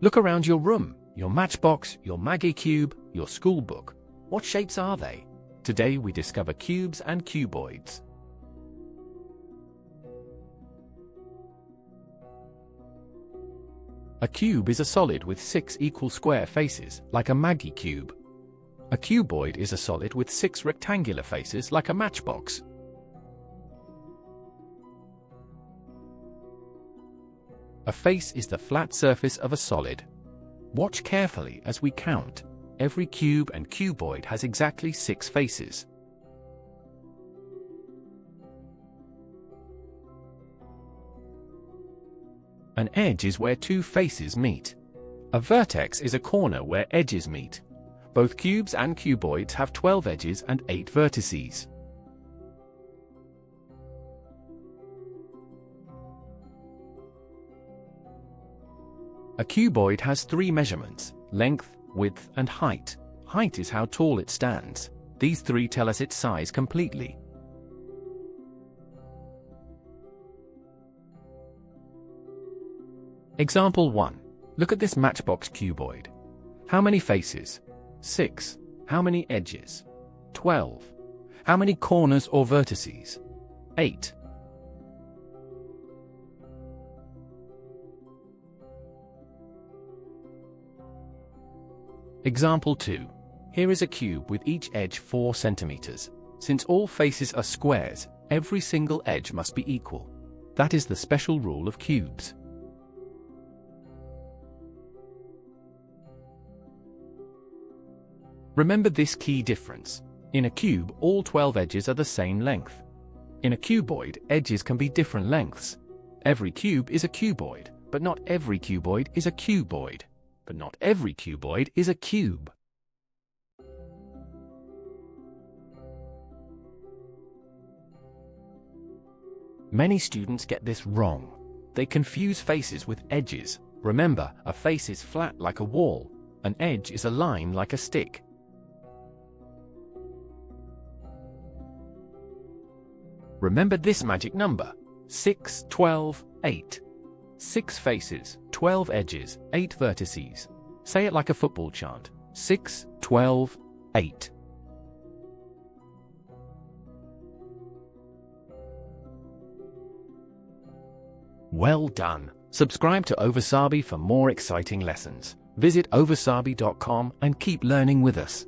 Look around your room, your matchbox, your Maggie cube, your school book. What shapes are they? Today we discover cubes and cuboids. A cube is a solid with 6 equal square faces, like a Maggie cube. A cuboid is a solid with 6 rectangular faces, like a matchbox. A face is the flat surface of a solid. Watch carefully as we count. Every cube and cuboid has exactly 6 faces. An edge is where 2 faces meet. A vertex is a corner where edges meet. Both cubes and cuboids have 12 edges and 8 vertices. A cuboid has 3 measurements: length, width, and height. Height is how tall it stands. These 3 tell us its size completely. Example 1. Look at this matchbox cuboid. How many faces? 6. How many edges? 12. How many corners or vertices? 8. Example 2. Here is a cube with each edge 4 centimeters. Since all faces are squares, every single edge must be equal. That is the special rule of cubes. Remember this key difference. In a cube, all 12 edges are the same length. In a cuboid, edges can be different lengths. Every cube is a cuboid, but not every cuboid is a cuboid. But not every cuboid is a cube. Many students get this wrong. They confuse faces with edges. Remember, a face is flat like a wall. An edge is a line like a stick. Remember this magic number: 6, 12, 8. 6 faces, 12 edges, 8 vertices. Say it like a football chant: 6, 12, 8. Well done! Subscribe to Ovasaabi for more exciting lessons. Visit ovasaabi.com and keep learning with us.